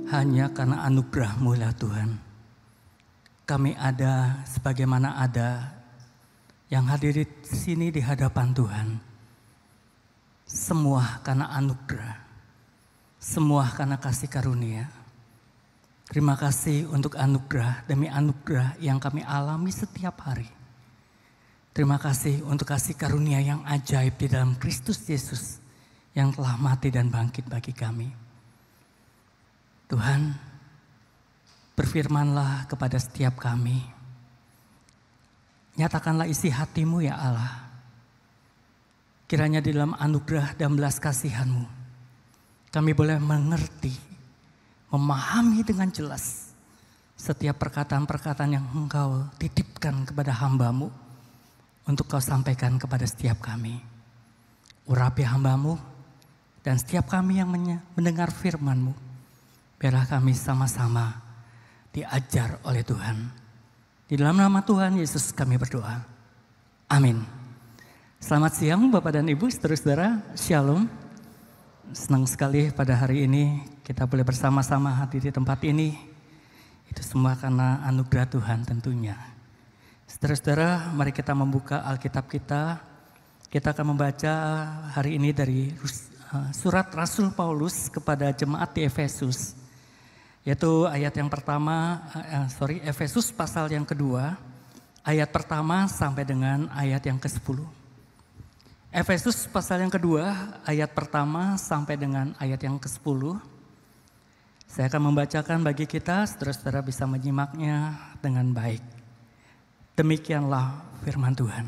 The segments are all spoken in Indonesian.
Hanya karena anugerah-Mu lah Tuhan, kami ada sebagaimana ada, yang hadir di sini di hadapan Tuhan. Semua karena anugerah, semua karena kasih karunia. Terima kasih untuk anugerah demi anugerah yang kami alami setiap hari. Terima kasih untuk kasih karunia yang ajaib di dalam Kristus Yesus yang telah mati dan bangkit bagi kami. Tuhan, berfirmanlah kepada setiap kami. Nyatakanlah isi hati-Mu ya Allah. Kiranya di dalam anugerah dan belas kasihan-Mu, kami boleh mengerti, memahami dengan jelas setiap perkataan-perkataan yang Engkau titipkan kepada hamba-Mu untuk Kau sampaikan kepada setiap kami. Urapi hamba-Mu dan setiap kami yang mendengar firman-Mu. Biarlah kami sama-sama diajar oleh Tuhan. Di dalam nama Tuhan Yesus kami berdoa. Amin. Selamat siang Bapak dan Ibu, saudara-saudara. Shalom. Senang sekali pada hari ini kita boleh bersama-sama hadir di tempat ini. Itu semua karena anugerah Tuhan tentunya. Saudara-saudara, mari kita membuka Alkitab kita. Kita akan membaca hari ini dari surat Rasul Paulus kepada jemaat di Efesus. Yaitu ayat yang pertama, Efesus pasal yang kedua, ayat pertama sampai dengan ayat yang ke-10. Efesus pasal yang kedua, ayat pertama sampai dengan ayat yang ke-10. Saya akan membacakan bagi kita, saudara-saudara bisa menyimaknya dengan baik. Demikianlah firman Tuhan.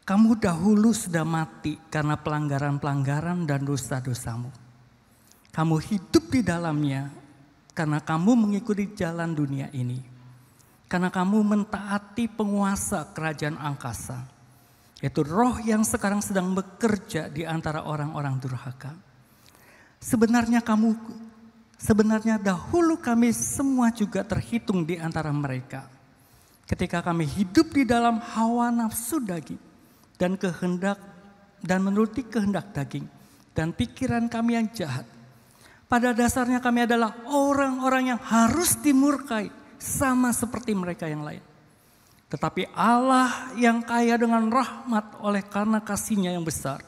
Kamu dahulu sudah mati karena pelanggaran-pelanggaran dan dosa-dosamu. Kamu hidup di dalamnya karena kamu mengikuti jalan dunia ini. Karena kamu mentaati penguasa kerajaan angkasa, yaitu roh yang sekarang sedang bekerja di antara orang-orang durhaka. Sebenarnya dahulu kami semua juga terhitung di antara mereka. Ketika kami hidup di dalam hawa nafsu daging dan menuruti kehendak daging dan pikiran kami yang jahat. Pada dasarnya kami adalah orang-orang yang harus dimurkai sama seperti mereka yang lain. Tetapi Allah yang kaya dengan rahmat oleh karena kasih-Nya yang besar,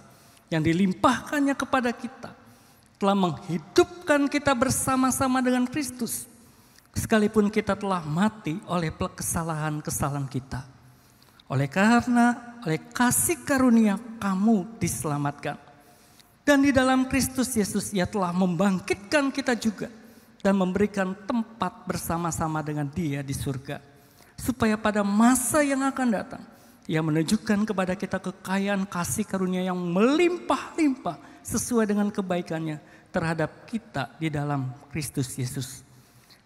yang dilimpahkannya kepada kita, telah menghidupkan kita bersama-sama dengan Kristus. Sekalipun kita telah mati oleh kesalahan-kesalahan kita. Oleh kasih karunia kamu diselamatkan. Dan di dalam Kristus Yesus Ia telah membangkitkan kita juga dan memberikan tempat bersama-sama dengan Dia di surga. Supaya pada masa yang akan datang Ia menunjukkan kepada kita kekayaan kasih karunia yang melimpah-limpah sesuai dengan kebaikan-Nya terhadap kita di dalam Kristus Yesus.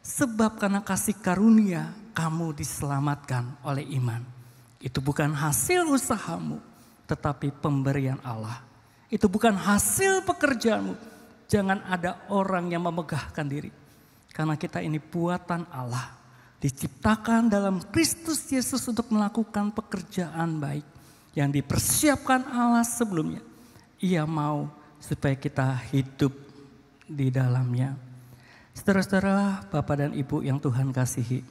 Sebab karena kasih karunia kamu diselamatkan oleh iman. Itu bukan hasil usahamu, tetapi pemberian Allah. Itu bukan hasil pekerjaanmu. Jangan ada orang yang memegahkan diri. Karena kita ini buatan Allah. Diciptakan dalam Kristus Yesus untuk melakukan pekerjaan baik. Yang dipersiapkan Allah sebelumnya. Ia mau supaya kita hidup di dalamnya. Saudara-saudara, Bapak dan Ibu yang Tuhan kasihi.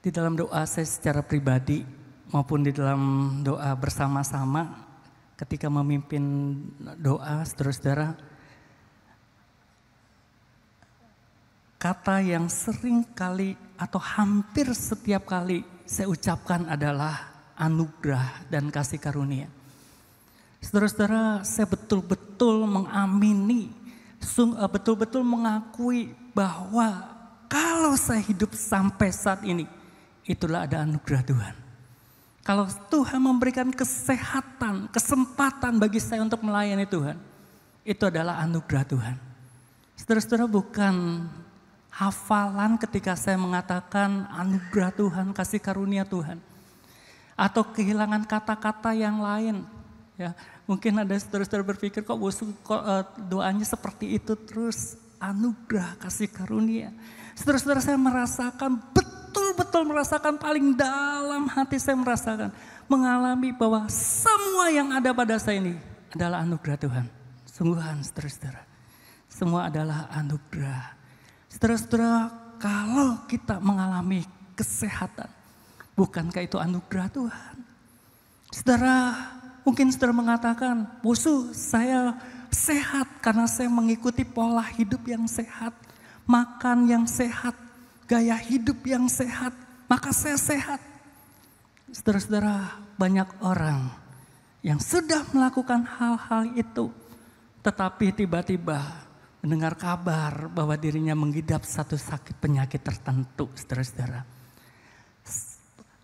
Di dalam doa saya secara pribadi maupun di dalam doa bersama-sama. Ketika memimpin doa, saudara-saudara, kata yang sering kali atau hampir setiap kali saya ucapkan adalah anugerah dan kasih karunia. Saudara-saudara, saya betul-betul mengamini, betul-betul mengakui bahwa kalau saya hidup sampai saat ini, itulah ada anugerah Tuhan. Kalau Tuhan memberikan kesehatan, kesempatan bagi saya untuk melayani Tuhan, itu adalah anugerah Tuhan. Saudara-saudara, bukan hafalan ketika saya mengatakan anugerah Tuhan, kasih karunia Tuhan. Atau kehilangan kata-kata yang lain. Ya, mungkin ada saudara-saudara berpikir kok doanya seperti itu terus, anugerah, kasih karunia. Saudara-saudara, saya merasakan betul-betul merasakan paling dalam hati saya merasakan. Mengalami bahwa semua yang ada pada saya ini adalah anugerah Tuhan. Sungguhan saudara-saudara. Semua adalah anugerah. Saudara-saudara, kalau kita mengalami kesehatan, bukankah itu anugerah Tuhan? Saudara, mungkin saudara mengatakan, "Busu, saya sehat karena saya mengikuti pola hidup yang sehat, makan yang sehat, gaya hidup yang sehat, maka saya sehat." Saudara-saudara, banyak orang yang sudah melakukan hal-hal itu, tetapi tiba-tiba mendengar kabar bahwa dirinya mengidap satu sakit penyakit tertentu, saudara-saudara.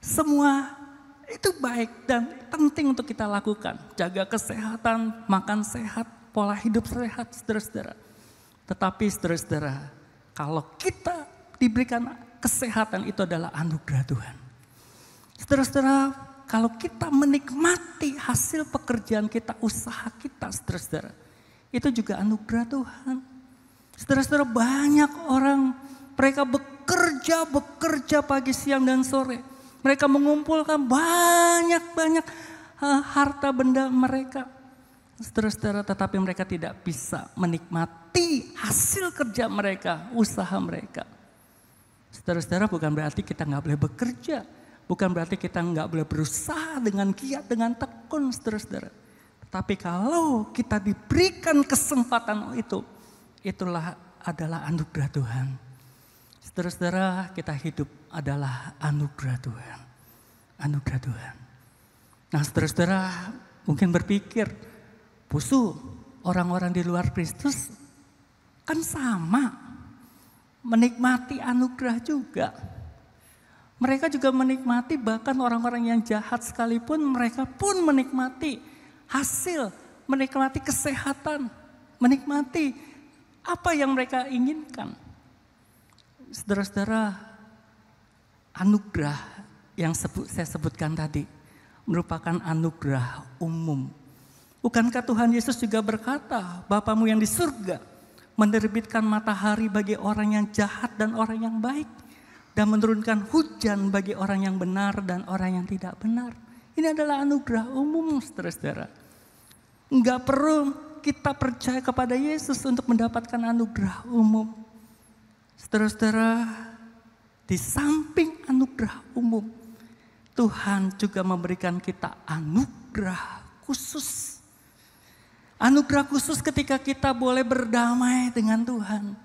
Semua itu baik dan penting untuk kita lakukan. Jaga kesehatan, makan sehat, pola hidup sehat, saudara-saudara. Tetapi saudara-saudara, kalau kita diberikan kesehatan, itu adalah anugerah Tuhan. Saudara-saudara, kalau kita menikmati hasil pekerjaan kita, usaha kita, saudara-saudara, itu juga anugerah Tuhan. Saudara-saudara, banyak orang, mereka bekerja pagi, siang, dan sore. Mereka mengumpulkan banyak harta benda mereka. Saudara-saudara, tetapi mereka tidak bisa menikmati hasil kerja mereka, usaha mereka. Saudara-saudara, bukan berarti kita nggak boleh bekerja. Bukan berarti kita nggak boleh berusaha dengan giat, dengan tekun, saudara-saudara. Tapi kalau kita diberikan kesempatan itu, itulah adalah anugerah Tuhan. Saudara-saudara, kita hidup adalah anugerah Tuhan. Anugerah Tuhan. Nah, saudara-saudara mungkin berpikir, "Busu, orang-orang di luar Kristus kan sama, menikmati anugerah juga. Mereka juga menikmati, bahkan orang-orang yang jahat sekalipun mereka pun menikmati hasil, menikmati kesehatan, menikmati apa yang mereka inginkan." Saudara-saudara, anugerah yang saya sebutkan tadi merupakan anugerah umum. Bukankah Tuhan Yesus juga berkata, "Bapamu yang di surga menerbitkan matahari bagi orang yang jahat dan orang yang baik, dan menurunkan hujan bagi orang yang benar dan orang yang tidak benar." Ini adalah anugerah umum, saudara-saudara. Enggak perlu kita percaya kepada Yesus untuk mendapatkan anugerah umum. Saudara-saudara, di samping anugerah umum, Tuhan juga memberikan kita anugerah khusus. Anugerah khusus ketika kita boleh berdamai dengan Tuhan.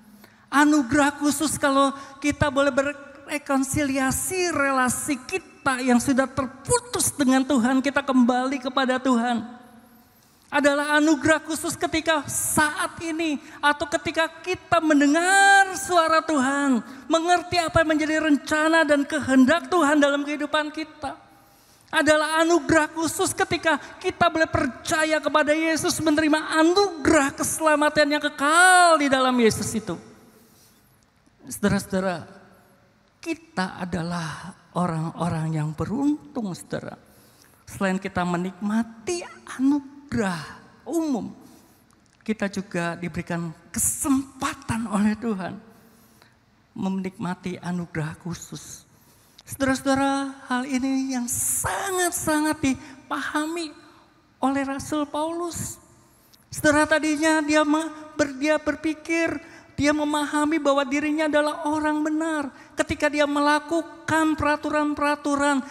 Anugerah khusus kalau kita boleh rekonsiliasi relasi kita yang sudah terputus dengan Tuhan, kita kembali kepada Tuhan. Adalah anugerah khusus ketika saat ini atau ketika kita mendengar suara Tuhan, mengerti apa yang menjadi rencana dan kehendak Tuhan dalam kehidupan kita. Adalah anugerah khusus ketika kita boleh percaya kepada Yesus, menerima anugerah keselamatan yang kekal di dalam Yesus itu. Saudara-saudara, kita adalah orang-orang yang beruntung, saudara. Selain kita menikmati anugerah umum, kita juga diberikan kesempatan oleh Tuhan menikmati anugerah khusus. Saudara-saudara, hal ini yang sangat-sangat dipahami oleh Rasul Paulus. Saudara, tadinya dia berpikir, dia memahami bahwa dirinya adalah orang benar. Ketika dia melakukan peraturan-peraturan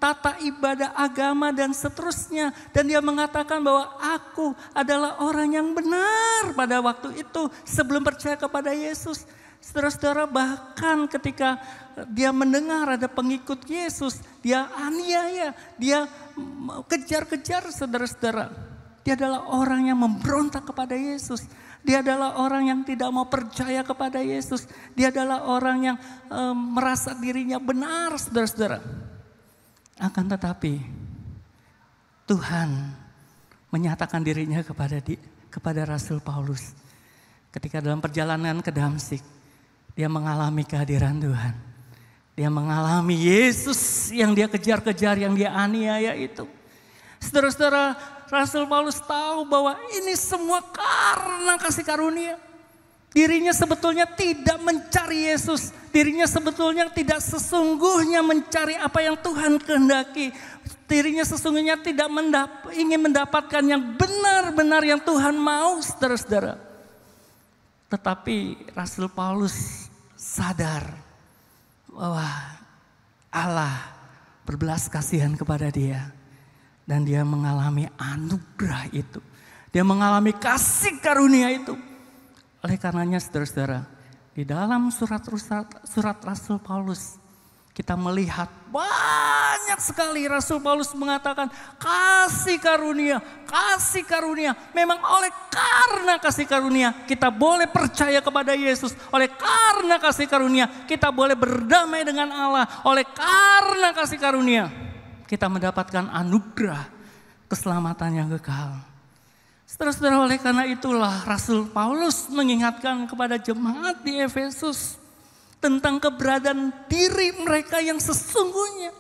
tata ibadah agama dan seterusnya. Dan dia mengatakan bahwa aku adalah orang yang benar pada waktu itu sebelum percaya kepada Yesus. Saudara-saudara, bahkan ketika dia mendengar ada pengikut Yesus, dia aniaya, dia kejar-kejar, saudara-saudara. Dia adalah orang yang memberontak kepada Yesus. Dia adalah orang yang tidak mau percaya kepada Yesus. Dia adalah orang yang merasa dirinya benar, saudara-saudara. Akan tetapi Tuhan menyatakan dirinya kepada Rasul Paulus. Ketika dalam perjalanan ke Damsyik, dia mengalami kehadiran Tuhan. Dia mengalami Yesus yang dia kejar-kejar, yang dia aniaya itu. Saudara-saudara, Rasul Paulus tahu bahwa ini semua karena kasih karunia. Dirinya sebetulnya tidak mencari Yesus. Dirinya sebetulnya tidak sesungguhnya mencari apa yang Tuhan kehendaki. Dirinya sesungguhnya tidak ingin mendapatkan yang benar-benar yang Tuhan mau, saudara-saudara. Tetapi Rasul Paulus sadar bahwa Allah berbelas kasihan kepada dia. Dan dia mengalami anugerah itu. Dia mengalami kasih karunia itu. Oleh karenanya saudara-saudara, di dalam surat Rasul Paulus, kita melihat banyak sekali Rasul Paulus mengatakan kasih karunia. Memang oleh karena kasih karunia kita boleh percaya kepada Yesus. Oleh karena kasih karunia kita boleh berdamai dengan Allah. Oleh karena kasih karunia kita mendapatkan anugerah keselamatan yang kekal. Saudara-saudara, oleh karena itulah Rasul Paulus mengingatkan kepada jemaat di Efesus tentang keberadaan diri mereka yang sesungguhnya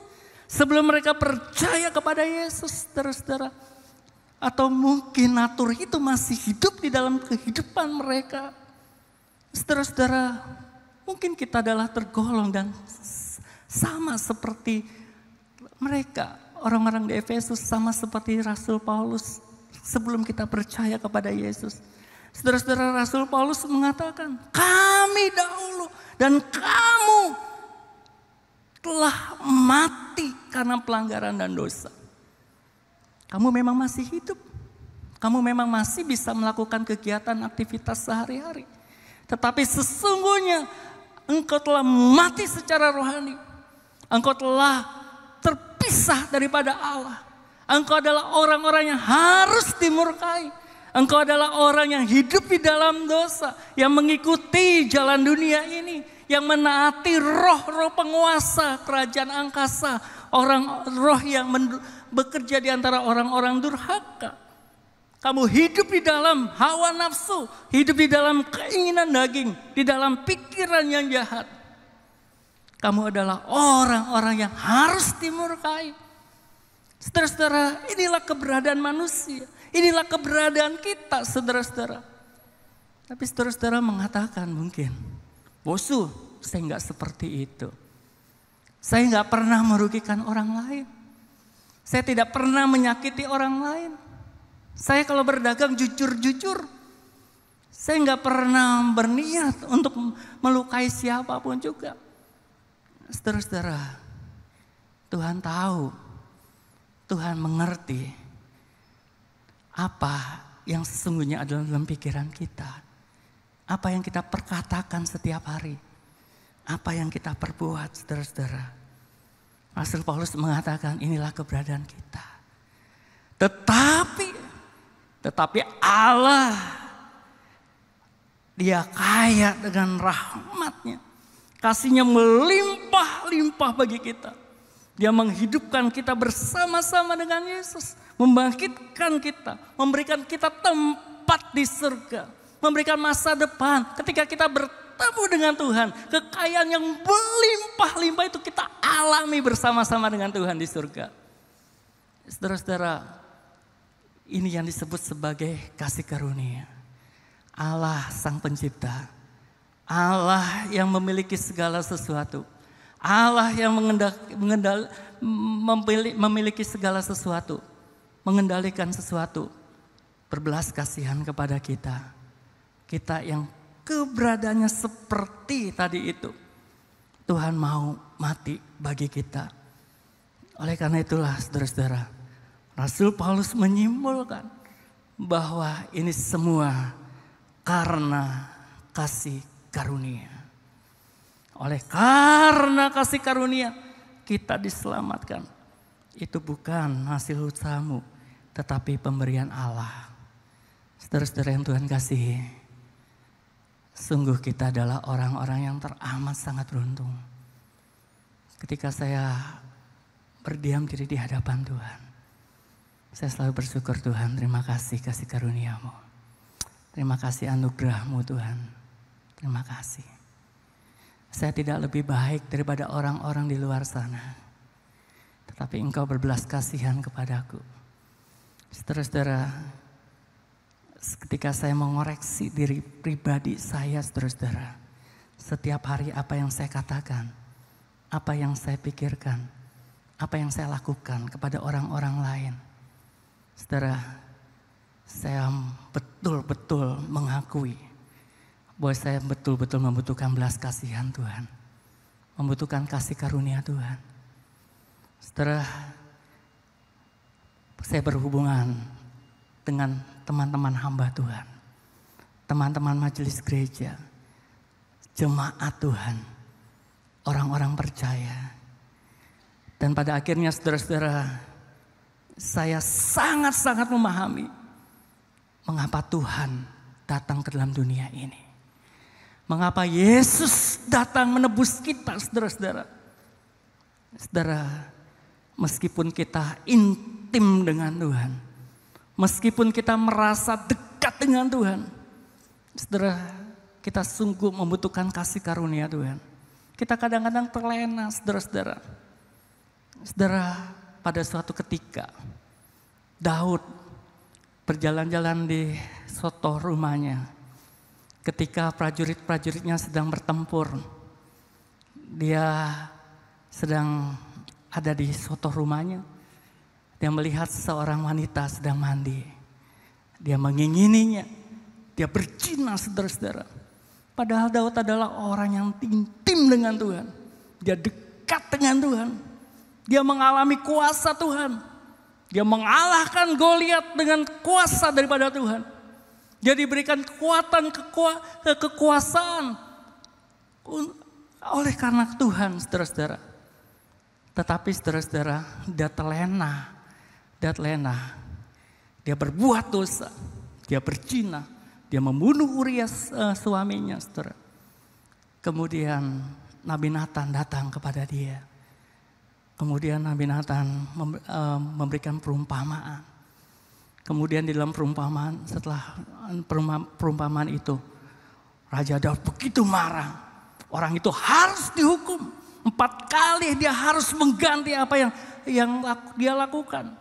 sebelum mereka percaya kepada Yesus, saudara-saudara. Atau mungkin natur itu masih hidup di dalam kehidupan mereka. Saudara-saudara, mungkin kita adalah tergolong dan sama seperti mereka, orang-orang di Efesus, sama seperti Rasul Paulus sebelum kita percaya kepada Yesus. Saudara-saudara, Rasul Paulus mengatakan, kami dahulu dan kamu telah mati karena pelanggaran dan dosa. Kamu memang masih hidup. Kamu memang masih bisa melakukan kegiatan aktivitas sehari-hari. Tetapi sesungguhnya engkau telah mati secara rohani. Engkau telah terpisah daripada Allah. Engkau adalah orang-orang yang harus dimurkai. Engkau adalah orang yang hidup di dalam dosa, yang mengikuti jalan dunia ini, yang menaati roh-roh penguasa kerajaan angkasa, roh yang bekerja di antara orang-orang durhaka. Kamu hidup di dalam hawa nafsu, hidup di dalam keinginan daging, di dalam pikiran yang jahat. Kamu adalah orang-orang yang harus dimurkai. Saudara-saudara, inilah keberadaan manusia. Inilah keberadaan kita, saudara-saudara. Tapi saudara-saudara mengatakan mungkin, bosu, saya enggak seperti itu. Saya enggak pernah merugikan orang lain. Saya tidak pernah menyakiti orang lain. Saya kalau berdagang jujur-jujur. Saya enggak pernah berniat untuk melukai siapapun juga. Saudara-saudara, Tuhan tahu, Tuhan mengerti apa yang sesungguhnya ada dalam pikiran kita. Apa yang kita perkatakan setiap hari. Apa yang kita perbuat, saudara-saudara. Rasul Paulus mengatakan inilah keberadaan kita. Tetapi Allah, Dia kaya dengan rahmat-Nya. Kasih-Nya melimpah-limpah bagi kita. Dia menghidupkan kita bersama-sama dengan Yesus. Membangkitkan kita. Memberikan kita tempat di surga. Memberikan masa depan. Ketika kita bertemu dengan Tuhan. Kekayaan yang berlimpah-limpah itu kita alami bersama-sama dengan Tuhan di surga. Saudara-saudara, ini yang disebut sebagai kasih karunia. Allah Sang Pencipta. Allah yang memiliki segala sesuatu. Allah yang memiliki segala sesuatu. Mengendalikan sesuatu. Berbelas kasihan kepada kita. Kita yang keberadaannya seperti tadi itu. Tuhan mau mati bagi kita. Oleh karena itulah saudara-saudara, Rasul Paulus menyimpulkan bahwa ini semua karena kasih karunia. Oleh karena kasih karunia kita diselamatkan. Itu bukan hasil usahamu, tetapi pemberian Allah. Saudara-saudara yang Tuhan kasihi, sungguh kita adalah orang-orang yang teramat sangat beruntung. Ketika saya berdiam diri di hadapan Tuhan, saya selalu bersyukur Tuhan, terima kasih kasih karunia-Mu. Terima kasih anugerah-Mu Tuhan. Terima kasih. Saya tidak lebih baik daripada orang-orang di luar sana. Tetapi Engkau berbelas kasihan kepadaku. Saudara-saudara, ketika saya mengoreksi diri pribadi saya, saudara-saudara, setiap hari apa yang saya katakan, apa yang saya pikirkan, apa yang saya lakukan kepada orang-orang lain. Saudara, saya betul-betul mengakui bahwa saya betul-betul membutuhkan belas kasihan Tuhan. Membutuhkan kasih karunia Tuhan. Setelah saya berhubungan dengan teman-teman hamba Tuhan. Teman-teman majelis gereja. Jemaat Tuhan. Orang-orang percaya. Dan pada akhirnya saudara-saudara, saya sangat-sangat memahami mengapa Tuhan datang ke dalam dunia ini. Mengapa Yesus datang menebus kita, saudara-saudara. Saudara, meskipun kita intim dengan Tuhan, meskipun kita merasa dekat dengan Tuhan, saudara, kita sungguh membutuhkan kasih karunia Tuhan. Kita kadang-kadang terlena, saudara-saudara. Saudara, pada suatu ketika, Daud berjalan-jalan di soto rumahnya. Ketika prajurit-prajuritnya sedang bertempur, dia sedang ada di soto rumahnya. Dia melihat seorang wanita sedang mandi. Dia mengingininya. Dia berzina, saudara-saudara. Padahal Daud adalah orang yang intim dengan Tuhan. Dia dekat dengan Tuhan. Dia mengalami kuasa Tuhan. Dia mengalahkan Goliat dengan kuasa daripada Tuhan. Dia diberikan kekuatan, kekuasaan oleh karena Tuhan, saudara-saudara. Tetapi saudara-saudara, dia terlena. Dia berbuat dosa. Dia berzina. Dia membunuh Urias suaminya, saudara. Kemudian Nabi Nathan datang kepada dia. Kemudian Nabi Nathan memberikan perumpamaan. Kemudian di dalam perumpamaan, setelah perumpamaan itu, Raja Daud begitu marah. Orang itu harus dihukum. 4 kali dia harus mengganti apa yang dia lakukan.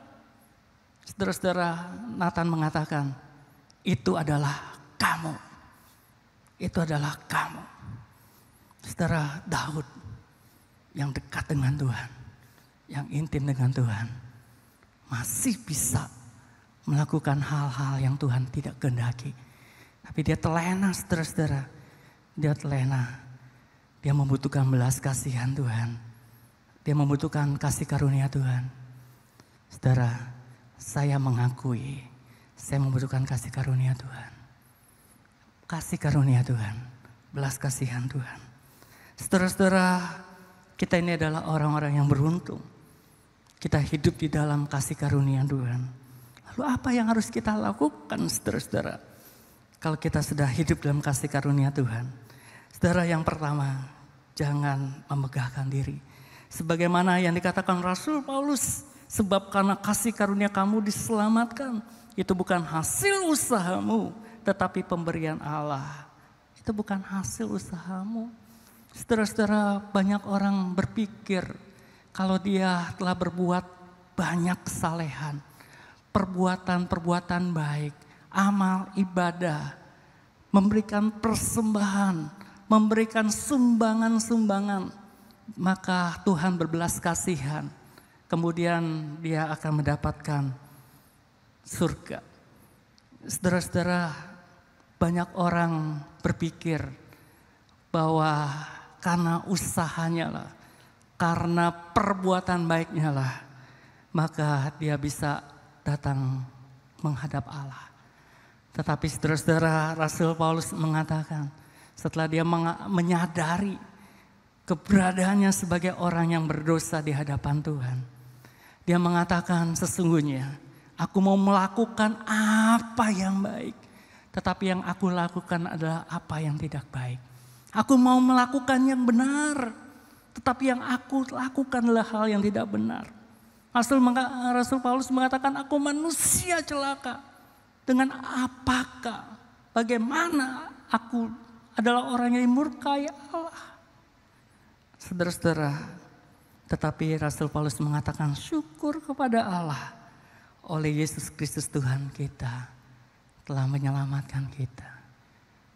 Saudara-saudara, Nathan mengatakan, itu adalah kamu. Itu adalah kamu. Saudara, Daud yang dekat dengan Tuhan, yang intim dengan Tuhan, masih bisa melakukan hal-hal yang Tuhan tidak kehendaki. Tapi dia terlena, saudara-saudara. Dia terlena. Dia membutuhkan belas kasihan Tuhan. Dia membutuhkan kasih karunia Tuhan. Saudara, saya mengakui saya membutuhkan kasih karunia Tuhan. Kasih karunia Tuhan. Belas kasihan Tuhan. Saudara-saudara, kita ini adalah orang-orang yang beruntung. Kita hidup di dalam kasih karunia Tuhan. Lalu apa yang harus kita lakukan, saudara-saudara? Kalau kita sudah hidup dalam kasih karunia Tuhan. Saudara, yang pertama, jangan memegahkan diri. Sebagaimana yang dikatakan Rasul Paulus, sebab karena kasih karunia kamu diselamatkan. Itu bukan hasil usahamu, tetapi pemberian Allah. Itu bukan hasil usahamu. Saudara-saudara, banyak orang berpikir kalau dia telah berbuat banyak kesalehan, perbuatan-perbuatan baik, amal ibadah, memberikan persembahan, memberikan sumbangan-sumbangan, maka Tuhan berbelas kasihan. Kemudian dia akan mendapatkan surga. Saudara-saudara, banyak orang berpikir bahwa karena usahanya lah, karena perbuatan baiknya lah, maka dia bisa datang menghadap Allah. Tetapi saudara-saudara, Rasul Paulus mengatakan setelah dia menyadari keberadaannya sebagai orang yang berdosa di hadapan Tuhan, dia mengatakan sesungguhnya aku mau melakukan apa yang baik, tetapi yang aku lakukan adalah apa yang tidak baik. Aku mau melakukan yang benar, tetapi yang aku lakukan adalah hal yang tidak benar. Rasul Paulus mengatakan, aku manusia celaka. Dengan apakah, bagaimana aku adalah orang yang dimurkai Allah. Saudara-saudara, tetapi Rasul Paulus mengatakan syukur kepada Allah. Oleh Yesus Kristus Tuhan kita telah menyelamatkan kita.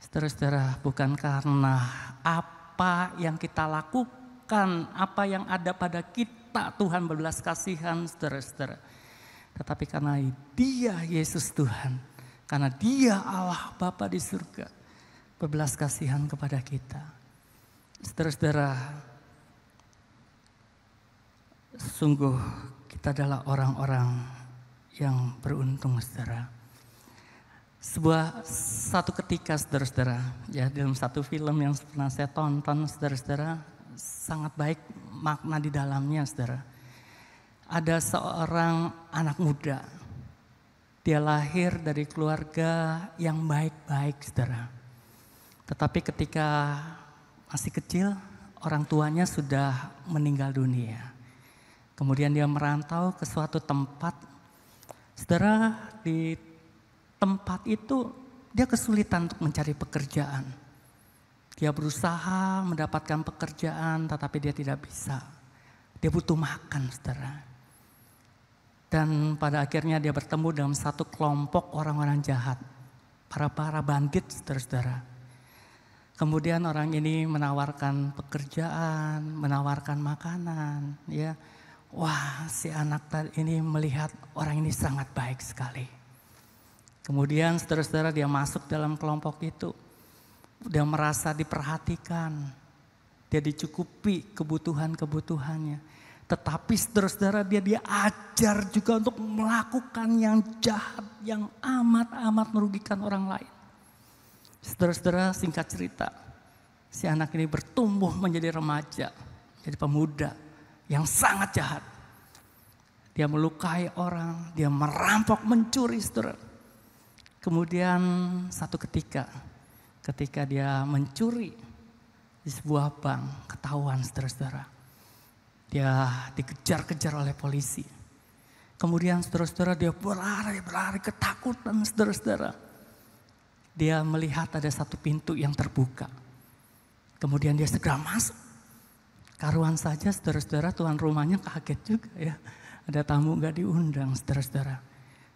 Saudara-saudara, bukan karena apa yang kita lakukan, apa yang ada pada kita, Tuhan berbelas kasihan, saudara-saudara. Tetapi karena Dia Yesus Tuhan, karena Dia Allah Bapa di surga, berbelas kasihan kepada kita. Saudara-saudara, sungguh kita adalah orang-orang yang beruntung, saudara. Satu ketika, saudara-saudara, ya dalam satu film yang pernah saya tonton, saudara-saudara, sangat baik makna di dalamnya, saudara. Ada seorang anak muda, dia lahir dari keluarga yang baik-baik, saudara. Tetapi ketika masih kecil, orang tuanya sudah meninggal dunia. Kemudian dia merantau ke suatu tempat, saudara, di tempat itu dia kesulitan untuk mencari pekerjaan. Dia berusaha mendapatkan pekerjaan tetapi dia tidak bisa. Dia butuh makan, saudara. Dan pada akhirnya dia bertemu dengan satu kelompok orang-orang jahat. Para bandit, saudara-saudara. Kemudian orang ini menawarkan pekerjaan, menawarkan makanan. Ya, wah, si anak ini melihat orang ini sangat baik sekali. Kemudian saudara-saudara dia masuk dalam kelompok itu. Dia merasa diperhatikan. Dia dicukupi kebutuhan-kebutuhannya. Tetapi saudara-saudara dia diajar juga untuk melakukan yang jahat. Yang amat-amat merugikan orang lain. Saudara-saudara, singkat cerita. Si anak ini bertumbuh menjadi remaja. Jadi pemuda yang sangat jahat. Dia melukai orang. Dia merampok, mencuri, saudara. Kemudian satu ketika dia mencuri di sebuah bank, ketahuan, saudara-saudara. Dia dikejar-kejar oleh polisi. Kemudian saudara-saudara dia berlari ketakutan, saudara-saudara. Dia melihat ada satu pintu yang terbuka. Kemudian dia segera masuk. Karuan saja, saudara-saudara, tuan rumahnya kaget juga ya. Ada tamu gak diundang, saudara-saudara.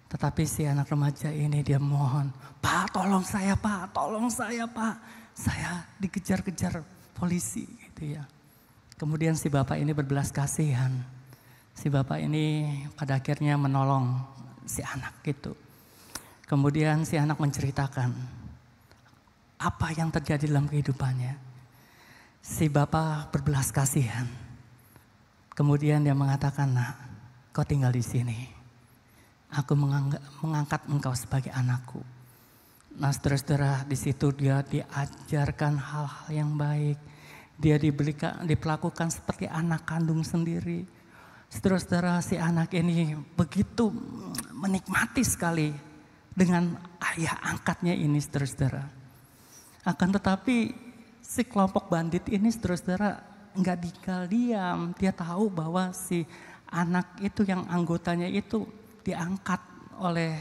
Tetapi si anak remaja ini dia mohon, Pak tolong saya Pak, tolong saya Pak. Saya dikejar-kejar polisi gitu ya. Kemudian si bapak ini berbelas kasihan. Si bapak ini pada akhirnya menolong si anak gitu. Kemudian si anak menceritakan apa yang terjadi dalam kehidupannya. Si bapak berbelas kasihan. Kemudian dia mengatakan, nak, kau tinggal di sini. Aku mengangkat engkau sebagai anakku. Nah, saudara-saudara, di situ dia diajarkan hal-hal yang baik. Dia diperlakukan seperti anak kandung sendiri. Saudara-saudara, si anak ini begitu menikmati sekali dengan ayah angkatnya ini, saudara-saudara. Akan tetapi si kelompok bandit ini, saudara-saudara, nggak tinggal diam. Dia tahu bahwa si anak itu yang anggotanya itu diangkat oleh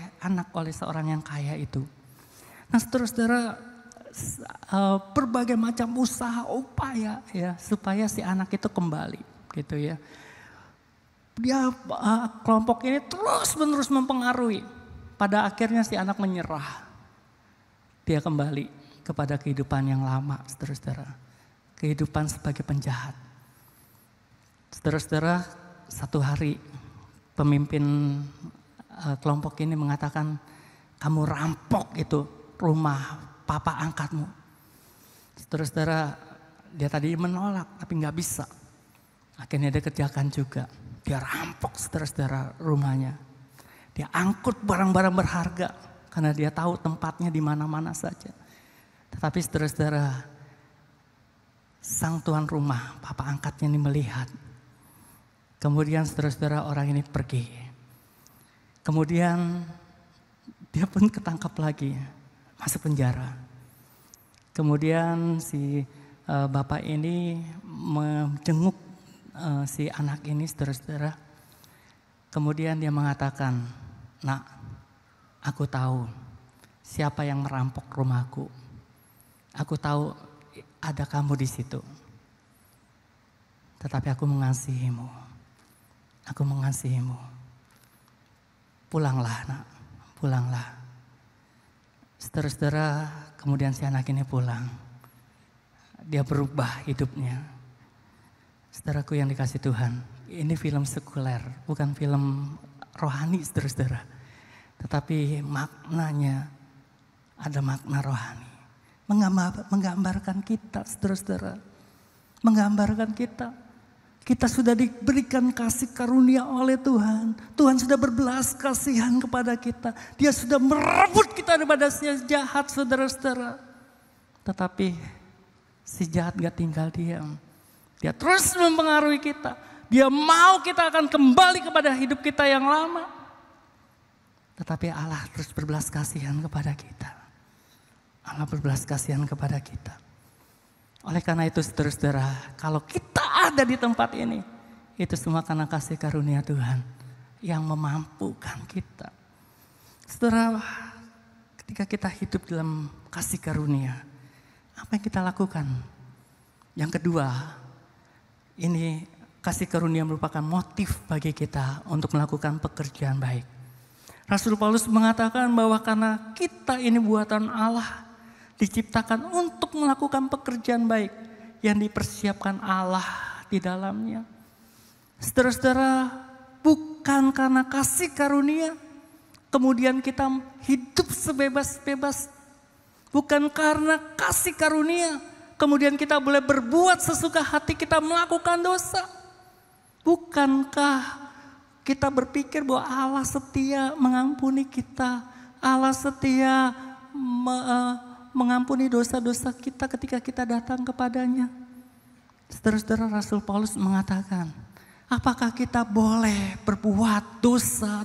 seorang yang kaya itu. Nah, saudara-saudara, berbagai macam upaya ya supaya si anak itu kembali gitu ya. Dia kelompok ini terus-menerus mempengaruhi. Pada akhirnya si anak menyerah. Dia kembali kepada kehidupan yang lama, saudara-saudara. Kehidupan sebagai penjahat. Saudara-saudara, satu hari pemimpin kelompok ini mengatakan, kamu rampok itu rumah papa angkatmu. Saudara-saudara, dia tadi menolak tapi nggak bisa. Akhirnya dia kerjakan juga. Dia rampok, saudara-saudara, rumahnya. Dia angkut barang-barang berharga karena dia tahu tempatnya di mana-mana saja. Tetapi saudara-saudara, sang tuan rumah, papa angkatnya ini melihat. Kemudian saudara-saudara, orang ini pergi. Kemudian dia pun ketangkap lagi, masuk penjara. Kemudian si bapak ini menjenguk si anak ini, saudara-saudara. Kemudian dia mengatakan, nak, aku tahu siapa yang merampok rumahku. Aku tahu ada kamu di situ. Tetapi aku mengasihimu. Aku mengasihimu. Pulanglah, nak, pulanglah. Saudara-saudara, kemudian si anak ini pulang. Dia berubah hidupnya. Saudaraku yang dikasih Tuhan, ini film sekuler, bukan film rohani, saudara-saudara. Tetapi maknanya ada makna rohani. menggambarkan kita, saudara-saudara. Menggambarkan kita. Kita sudah diberikan kasih karunia oleh Tuhan. Tuhan sudah berbelas kasihan kepada kita. Dia sudah merebut kita daripada si jahat, saudara-saudara. Tetapi si jahat gak tinggal diam. Dia terus mempengaruhi kita. Dia mau kita akan kembali kepada hidup kita yang lama. Tetapi Allah terus berbelas kasihan kepada kita. Allah berbelas kasihan kepada kita. Oleh karena itu saudara-saudara, kalau kita ada di tempat ini, itu semua karena kasih karunia Tuhan yang memampukan kita. Saudara, ketika kita hidup dalam kasih karunia, apa yang kita lakukan? Yang kedua, ini kasih karunia merupakan motif bagi kita untuk melakukan pekerjaan baik. Rasul Paulus mengatakan bahwa karena kita ini buatan Allah, diciptakan untuk melakukan pekerjaan baik yang dipersiapkan Allah di dalamnya. Saudara-saudara, bukan karena kasih karunia kemudian kita hidup sebebas-bebas. Bukan karena kasih karunia kemudian kita boleh berbuat sesuka hati kita melakukan dosa. Bukankah kita berpikir bahwa Allah setia mengampuni kita, Allah setia mengampuni dosa-dosa kita ketika kita datang kepadanya. Saudara-saudara, Rasul Paulus mengatakan, apakah kita boleh berbuat dosa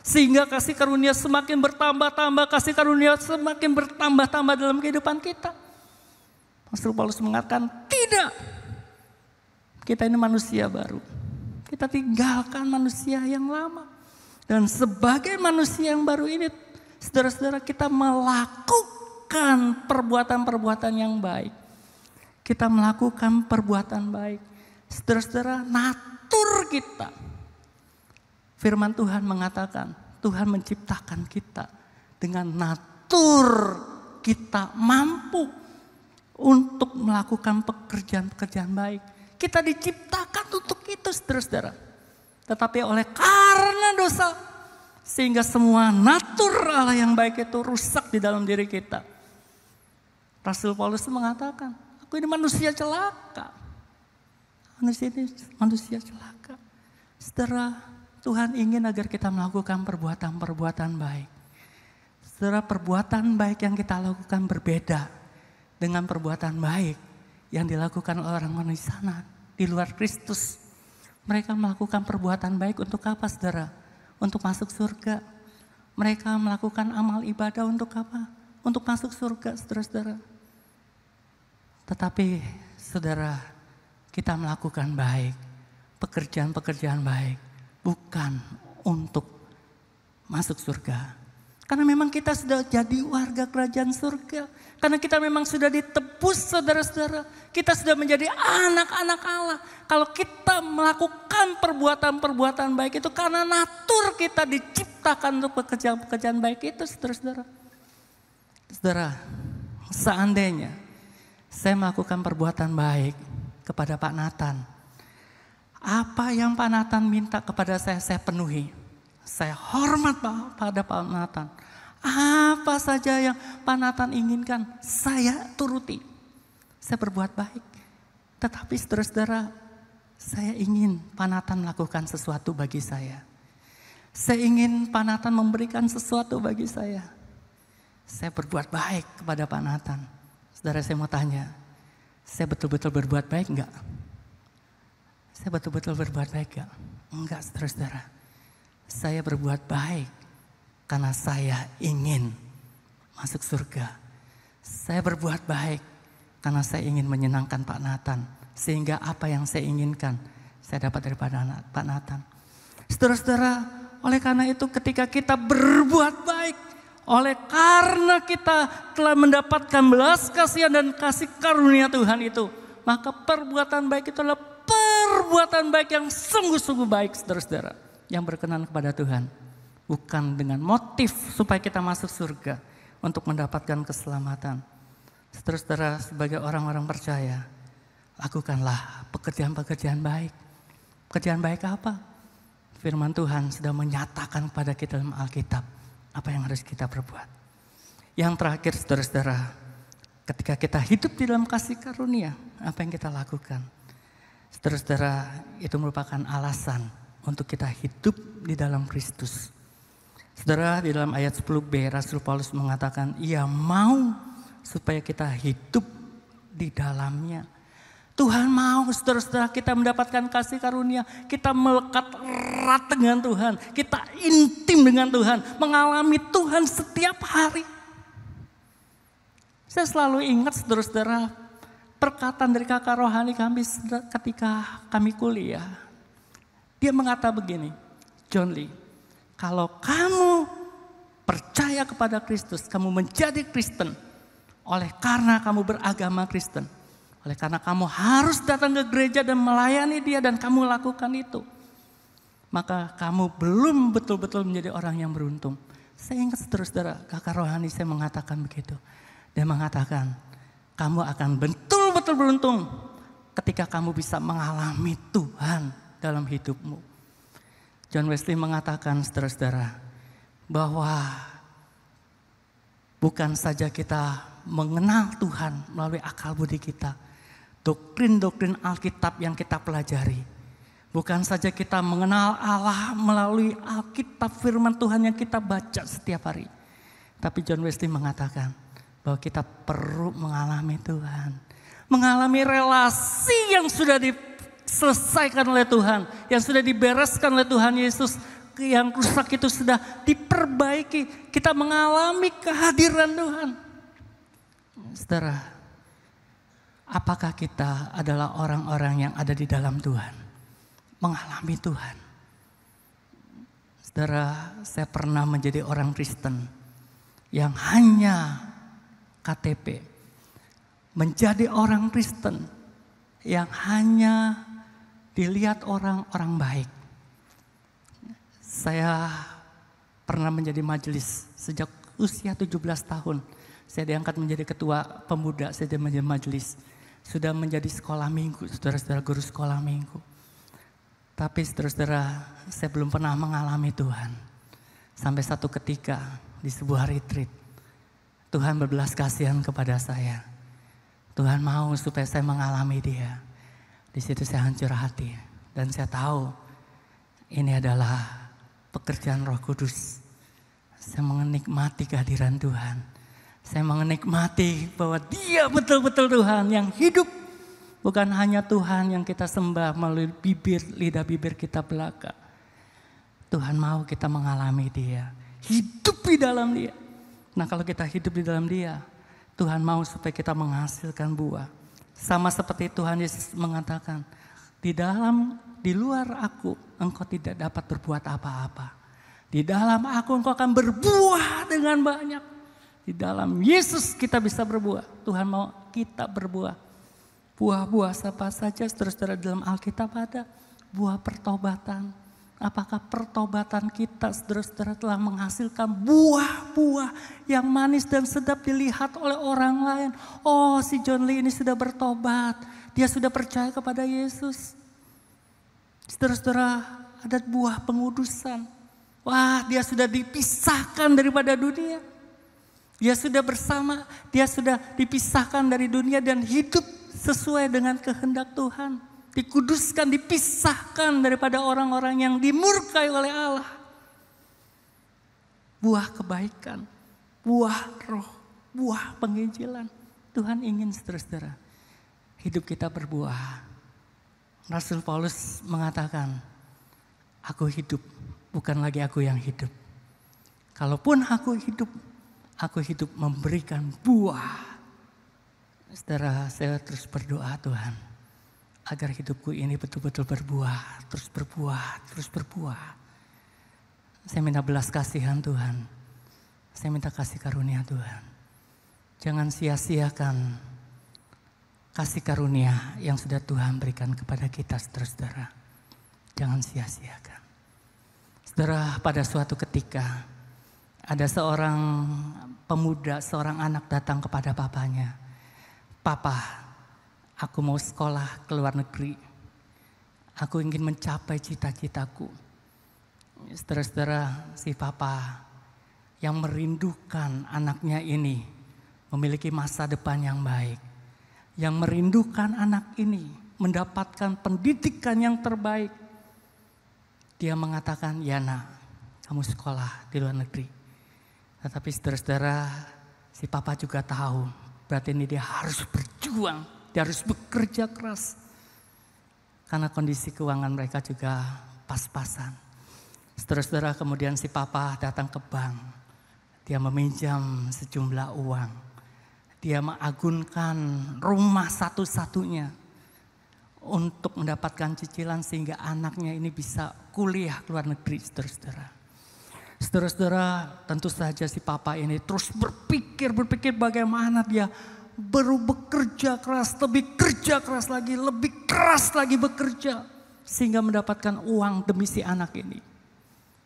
sehingga kasih karunia semakin bertambah-tambah, kasih karunia semakin bertambah-tambah dalam kehidupan kita? Rasul Paulus mengatakan, tidak. Kita ini manusia baru. Kita tinggalkan manusia yang lama. Dan sebagai manusia yang baru ini, saudara-saudara, kita melakukan perbuatan-perbuatan yang baik. Kita melakukan perbuatan baik. Saudara-saudara, natur kita. Firman Tuhan mengatakan, Tuhan menciptakan kita dengan natur kita mampu untuk melakukan pekerjaan-pekerjaan baik. Kita diciptakan untuk itu, saudara-saudara. Tetapi oleh karena dosa, sehingga semua natur Allah yang baik itu rusak di dalam diri kita. Rasul Paulus mengatakan, aku ini manusia celaka. Manusia celaka. Saudara, Tuhan ingin agar kita melakukan perbuatan-perbuatan baik. Saudara, perbuatan baik yang kita lakukan berbeda dengan perbuatan baik yang dilakukan oleh orang-orang di sana, di luar Kristus. Mereka melakukan perbuatan baik untuk apa, saudara? Untuk masuk surga. Mereka melakukan amal ibadah untuk apa? Untuk masuk surga, saudara-saudara. Tetapi saudara, kita melakukan baik, pekerjaan-pekerjaan baik, bukan untuk masuk surga. Karena memang kita sudah jadi warga kerajaan surga. Karena kita memang sudah ditebus, saudara-saudara. Kita sudah menjadi anak-anak Allah. Kalau kita melakukan perbuatan-perbuatan baik itu karena natur kita diciptakan untuk pekerjaan-pekerjaan baik itu, saudara-saudara. Saudara, seandainya saya melakukan perbuatan baik kepada Pak Nathan, apa yang Pak Nathan minta kepada saya penuhi. Saya hormat pada Pak Nathan. Apa saja yang Pak Nathan inginkan, saya turuti. Saya berbuat baik. Tetapi saudara-saudara, saya ingin Pak Nathan melakukan sesuatu bagi saya. Saya ingin Pak Nathan memberikan sesuatu bagi saya. Saya berbuat baik kepada Pak Nathan. Saudara, saya mau tanya, saya betul-betul berbuat baik enggak? Saya betul-betul berbuat baik enggak? Enggak, saudara-saudara. Saya berbuat baik karena saya ingin masuk surga. Saya berbuat baik karena saya ingin menyenangkan Pak Nathan. Sehingga apa yang saya inginkan, saya dapat daripada Pak Nathan. Saudara-saudara, oleh karena itu ketika kita berbuat baik, oleh karena kita telah mendapatkan belas kasihan dan kasih karunia Tuhan itu, maka perbuatan baik itu adalah perbuatan baik yang sungguh-sungguh baik, saudara-saudara. Yang berkenan kepada Tuhan. Bukan dengan motif supaya kita masuk surga untuk mendapatkan keselamatan. Saudara-saudara, sebagai orang-orang percaya, lakukanlah pekerjaan-pekerjaan baik. Pekerjaan baik apa? Firman Tuhan sudah menyatakan kepada kita dalam Alkitab apa yang harus kita perbuat. Yang terakhir saudara-saudara, ketika kita hidup di dalam kasih karunia, apa yang kita lakukan? Saudara-saudara, itu merupakan alasan untuk kita hidup di dalam Kristus. Saudara, di dalam ayat 10b Rasul Paulus mengatakan, ia mau supaya kita hidup di dalamnya. Tuhan mau saudara-saudara kita mendapatkan kasih karunia. Kita melekat erat dengan Tuhan. Kita intim dengan Tuhan. Mengalami Tuhan setiap hari. Saya selalu ingat saudara-saudara perkataan dari kakak rohani kami ketika kami kuliah. Dia mengatakan begini, John Lee, kalau kamu percaya kepada Kristus, kamu menjadi Kristen oleh karena kamu beragama Kristen. Oleh karena kamu harus datang ke gereja dan melayani dia dan kamu lakukan itu. Maka kamu belum betul-betul menjadi orang yang beruntung. Saya ingat saudara-saudara, kakak rohani saya mengatakan begitu. Dia mengatakan, kamu akan betul-betul beruntung ketika kamu bisa mengalami Tuhan dalam hidupmu. John Wesley mengatakan saudara-saudara, bahwa bukan saja kita mengenal Tuhan melalui akal budi kita, doktrin-doktrin Alkitab yang kita pelajari. Bukan saja kita mengenal Allah melalui Alkitab firman Tuhan yang kita baca setiap hari. Tapi John Wesley mengatakan bahwa kita perlu mengalami Tuhan. Mengalami relasi yang sudah diselesaikan oleh Tuhan. Yang sudah dibereskan oleh Tuhan Yesus. Yang rusak itu sudah diperbaiki. Kita mengalami kehadiran Tuhan. Saudara, apakah kita adalah orang-orang yang ada di dalam Tuhan? Mengalami Tuhan. Saudara, saya pernah menjadi orang Kristen yang hanya KTP. Menjadi orang Kristen yang hanya dilihat orang-orang baik. Saya pernah menjadi majelis sejak usia 17 tahun. Saya diangkat menjadi ketua pemuda, saya menjadi majelis. Sudah menjadi sekolah minggu, saudara-saudara guru sekolah minggu. Tapi saudara-saudara, saya belum pernah mengalami Tuhan. Sampai satu ketika di sebuah retreat, Tuhan berbelas kasihan kepada saya. Tuhan mau supaya saya mengalami Dia. Di situ saya hancur hati. Dan saya tahu ini adalah pekerjaan Roh Kudus. Saya menikmati kehadiran Tuhan. Saya menikmati bahwa Dia betul-betul Tuhan yang hidup. Bukan hanya Tuhan yang kita sembah melalui lidah bibir kita belaka. Tuhan mau kita mengalami Dia. Hidup di dalam Dia. Nah, kalau kita hidup di dalam Dia, Tuhan mau supaya kita menghasilkan buah. Sama seperti Tuhan Yesus mengatakan, di luar aku engkau tidak dapat berbuat apa-apa. Di dalam aku engkau akan berbuah dengan banyak. Di dalam Yesus kita bisa berbuah. Tuhan mau kita berbuah. Buah-buah apa saja saudara-saudara dalam Alkitab ada. Buah pertobatan. Apakah pertobatan kita saudara-saudara telah menghasilkan buah-buah yang manis dan sedap dilihat oleh orang lain. Oh, si John Lee ini sudah bertobat. Dia sudah percaya kepada Yesus. Saudara-saudara, ada buah pengudusan. Wah, dia sudah dipisahkan daripada dunia. Dia sudah bersama, dia sudah dipisahkan dari dunia dan hidup sesuai dengan kehendak Tuhan. Dikuduskan, dipisahkan daripada orang-orang yang dimurkai oleh Allah. Buah kebaikan, buah roh, buah penginjilan. Tuhan ingin saudara-saudara, hidup kita berbuah. Rasul Paulus mengatakan, aku hidup, bukan lagi aku yang hidup. Kalaupun aku hidup memberikan buah. Saudara, saya terus berdoa Tuhan, agar hidupku ini betul-betul berbuah, terus berbuah, terus berbuah. Saya minta belas kasihan Tuhan, saya minta kasih karunia Tuhan. Jangan sia-siakan kasih karunia yang sudah Tuhan berikan kepada kita, saudara-saudara. Jangan sia-siakan. Saudara, pada suatu ketika ada seorang pemuda, seorang anak datang kepada papanya. Papa, aku mau sekolah ke luar negeri. Aku ingin mencapai cita-citaku. Saudara-saudara, si papa yang merindukan anaknya ini memiliki masa depan yang baik. Yang merindukan anak ini mendapatkan pendidikan yang terbaik. Dia mengatakan, ya nak, kamu sekolah di luar negeri. Tetapi saudara-saudara, si papa juga tahu, berarti ini dia harus berjuang, dia harus bekerja keras. Karena kondisi keuangan mereka juga pas-pasan. Saudara-saudara, kemudian si papa datang ke bank. Dia meminjam sejumlah uang. Dia mengagunkan rumah satu-satunya untuk mendapatkan cicilan sehingga anaknya ini bisa kuliah ke luar negeri, saudara-saudara. Saudara-saudara, tentu saja si papa ini terus berpikir bagaimana dia baru bekerja keras, lebih kerja keras lagi, lebih keras lagi bekerja sehingga mendapatkan uang demi si anak ini.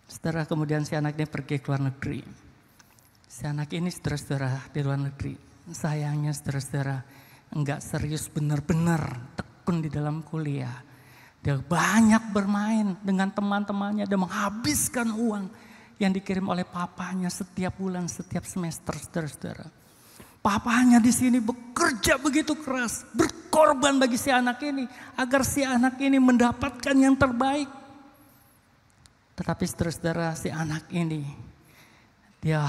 Saudara, kemudian si anak ini pergi ke luar negeri. Si anak ini, saudara-saudara, di luar negeri. Sayangnya saudara-saudara enggak serius benar-benar tekun di dalam kuliah. Dia banyak bermain dengan teman-temannya dan menghabiskan uang yang dikirim oleh papanya setiap bulan, setiap semester, saudara-saudara. Papanya di sini bekerja begitu keras, berkorban bagi si anak ini agar si anak ini mendapatkan yang terbaik. Tetapi saudara-saudara, si anak ini dia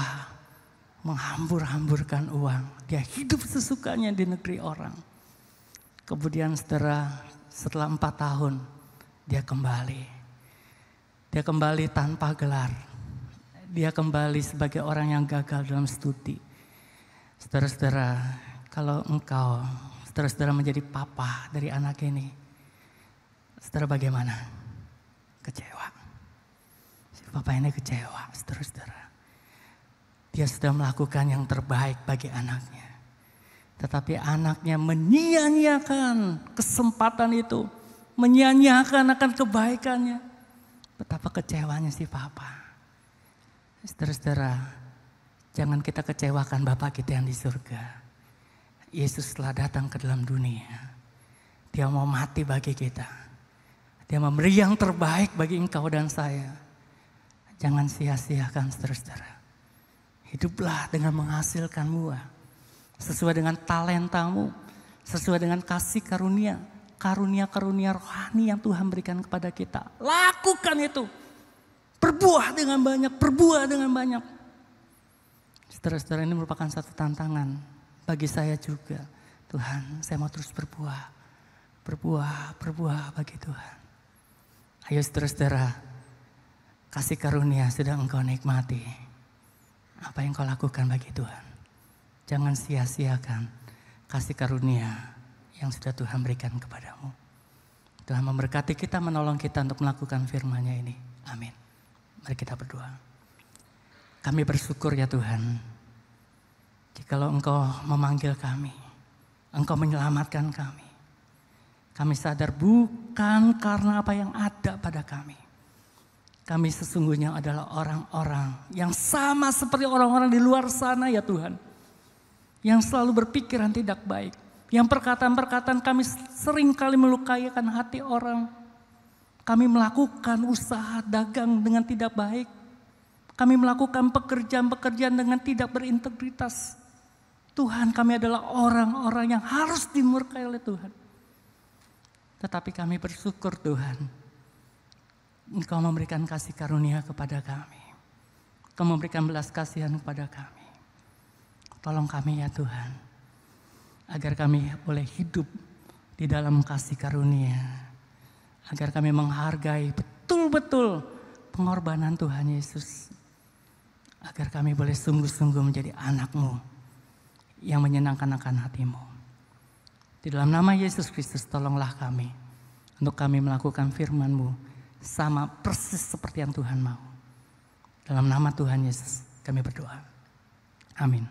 menghambur-hamburkan uang. Dia hidup sesukanya di negeri orang. Kemudian setelah 4 tahun dia kembali. Dia kembali tanpa gelar. Dia kembali sebagai orang yang gagal dalam studi. Saudara-saudara, kalau engkau, saudara-saudara menjadi papa dari anak ini, saudara bagaimana? Kecewa. Si papa ini kecewa, saudara-saudara. Dia sudah melakukan yang terbaik bagi anaknya. Tetapi anaknya menyia-nyiakan kesempatan itu. Menyia-nyiakan akan kebaikannya. Betapa kecewanya si papa. Saudara-saudara, jangan kita kecewakan Bapa kita yang di surga. Yesus telah datang ke dalam dunia. Dia mau mati bagi kita. Dia memberi yang terbaik bagi engkau dan saya. Jangan sia-siakan, saudara-saudara. Hiduplah dengan menghasilkan buah. Sesuai dengan talentamu. Sesuai dengan kasih karunia. Karunia-karunia rohani yang Tuhan berikan kepada kita. Lakukan itu. Berbuah dengan banyak. Berbuah dengan banyak. Saudara-saudara, ini merupakan satu tantangan. Bagi saya juga. Tuhan, saya mau terus berbuah. Berbuah bagi Tuhan. Ayo saudara-saudara. Kasih karunia sudah engkau nikmati. Apa yang kau lakukan bagi Tuhan? Jangan sia-siakan kasih karunia yang sudah Tuhan berikan kepadamu. Tuhan memberkati kita, menolong kita untuk melakukan firman-Nya ini. Amin. Mari kita berdoa. Kami bersyukur ya Tuhan. Jikalau Engkau memanggil kami, Engkau menyelamatkan kami. Kami sadar bukan karena apa yang ada pada kami. Kami sesungguhnya adalah orang-orang yang sama seperti orang-orang di luar sana ya Tuhan. Yang selalu berpikiran tidak baik. Yang perkataan-perkataan kami sering kali melukakan hati orang. Kami melakukan usaha dagang dengan tidak baik. Kami melakukan pekerjaan-pekerjaan dengan tidak berintegritas. Tuhan, kami adalah orang-orang yang harus dimurkai oleh Tuhan. Tetapi kami bersyukur Tuhan. Engkau memberikan kasih karunia kepada kami. Engkau memberikan belas kasihan kepada kami. Tolong kami ya Tuhan. Agar kami boleh hidup di dalam kasih karunia. Agar kami menghargai betul-betul pengorbanan Tuhan Yesus. Agar kami boleh sungguh-sungguh menjadi anak-Mu yang menyenangkan akan hati-Mu. Di dalam nama Yesus Kristus tolonglah kami. Untuk kami melakukan firman-Mu. Sama persis seperti yang Tuhan mau. Dalam nama Tuhan Yesus kami berdoa. Amin.